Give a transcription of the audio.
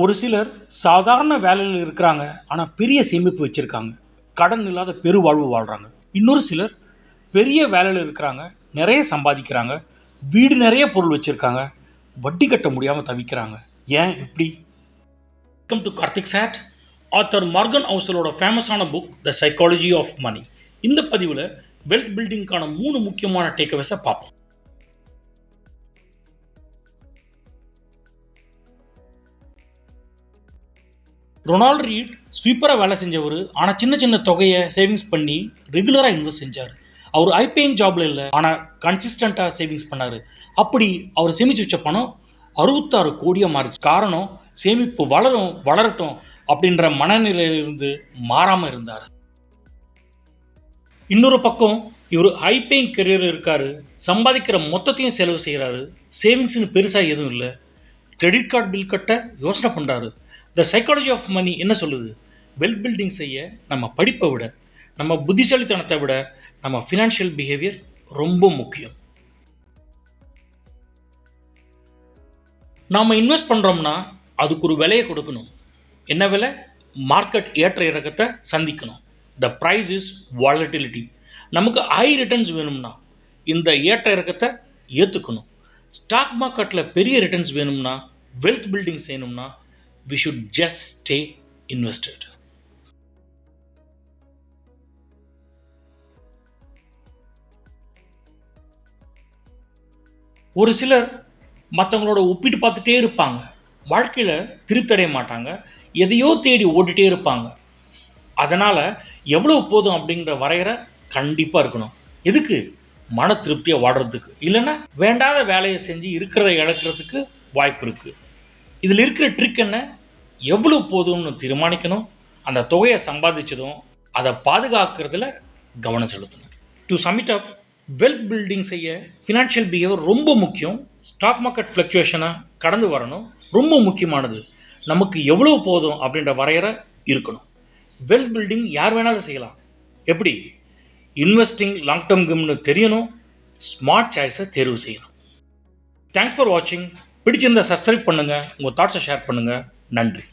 ஒரு சிலர் சாதாரண வேலையில் இருக்கிறாங்க, ஆனால் பெரிய சேமிப்பு வச்சுருக்காங்க, கடன் இல்லாத பெருவாழ்வு வாழ்கிறாங்க. இன்னொரு சிலர் பெரிய வேலையில் இருக்கிறாங்க, நிறைய சம்பாதிக்கிறாங்க, வீடு நிறைய பொருள் வச்சுருக்காங்க, வட்டி கட்ட முடியாமல் தவிக்கிறாங்க. ஏன் இப்படி? Welcome to Karthik chat. Author Morgan ஹவுசலோட ஃபேமஸான book the psychology of money. இந்த பதிவில் வெல்த் பில்டிங்கான 3 முக்கியமான டேக்அவேஸை பார்ப்போம். ரொனால்ட் ரீட் ஸ்வீப்பராக வேலை செஞ்சவர், ஆனால் சின்ன சின்ன தொகையை சேவிங்ஸ் பண்ணி ரெகுலராக இன்வெஸ்ட் செஞ்சார். அவர் ஹைபேயிங் ஜாபில் இல்லை, ஆனால் கன்சிஸ்டண்ட்டாக சேவிங்ஸ் பண்ணார். அப்படி அவர் சேமித்து வச்ச பணம் 66 கோடியாக மாறிச்சு. காரணம், சேமிப்பு வளரட்டும் அப்படின்ற மனநிலையிலிருந்து மாறாமல் இருந்தார். இன்னொரு பக்கம் இவர் ஹைபேயிங் கெரியர் இருக்காரு, சம்பாதிக்கிற மொத்தத்தையும் செலவு செய்கிறாரு, சேவிங்ஸ்னு பெருசாக எதுவும் இல்லை, கிரெடிட் கார்டு பில் கட்ட யோசனை பண்ணுறாரு. த சைக்காலஜி ஆஃப் மணி என்ன சொல்லுது? வெல்த் பில்டிங் செய்ய நம்ம படிப்பை விட, நம்ம புத்திசாலித்தனத்தை விட, நம்ம ஃபினான்ஷியல் பிஹேவியர் ரொம்ப முக்கியம். நாம் இன்வெஸ்ட் பண்ணுறோம்னா அதுக்கு ஒரு விலையை கொடுக்கணும். என்ன விலை? மார்க்கெட் ஏற்ற இறக்கத்தை சந்திக்கணும். The price is volatility. நமக்கு ஹை ரிட்டர்ன்ஸ் வேணும்னா இந்த ஏற்ற இறக்கத்தை ஏற்றுக்கணும். ஸ்டாக் மார்க்கெட்டில் பெரிய ரிட்டர்ன்ஸ் வேணும்னா, வெல்த் பில்டிங் செய்யணும்னா, we should just stay invested. ஒரு சிலர் மற்றவங்களோட ஒப்பிட்டு பார்த்துட்டே இருப்பாங்க, வாழ்க்கையில் திருப்தி அடைய மாட்டாங்க, எதையோ தேடி ஓடிட்டே இருப்பாங்க. அதனால் எவ்வளோ போதும் அப்படிங்கிற வரையறை கண்டிப்பாக இருக்கணும். எதுக்கு? மன திருப்தியை வாடுறதுக்கு, இல்லைன்னா வேண்டாத வேலையை செஞ்சு இருக்கிறத இழக்கிறதுக்கு வாய்ப்பு இருக்குது. இதில் இருக்கிற ட்ரிக் என்ன? எவ்வளோ போதும்னு தீர்மானிக்கணும், அந்த தொகையை சம்பாதிச்சதும் அதை பாதுகாக்கிறதுல கவனம் செலுத்தணும். To sum it up, wealth building செய்ய ஃபினான்ஷியல் பிஹேவியர் ரொம்ப முக்கியம். ஸ்டாக் மார்க்கெட் ஃப்ளக்சுவேஷனை கடந்து வரணும், ரொம்ப முக்கியமானது. நமக்கு எவ்வளோ போதும் அப்படின்ற வரையறை இருக்கணும். வெல்த் பில்டிங் யார் வேணாலும் செய்யலாம். எப்படி? இன்வெஸ்டிங் லாங் டேர்ம் கேம்னு தெரியணும், ஸ்மார்ட் சாய்ஸை தேர்வு செய்யணும். தேங்க்ஸ் ஃபார் வாட்சிங். பிடிச்சிருந்தால் சப்ஸ்கிரைப் பண்ணுங்கள், உங்கள் தாட்ஸை ஷேர் பண்ணுங்கள். நன்றி.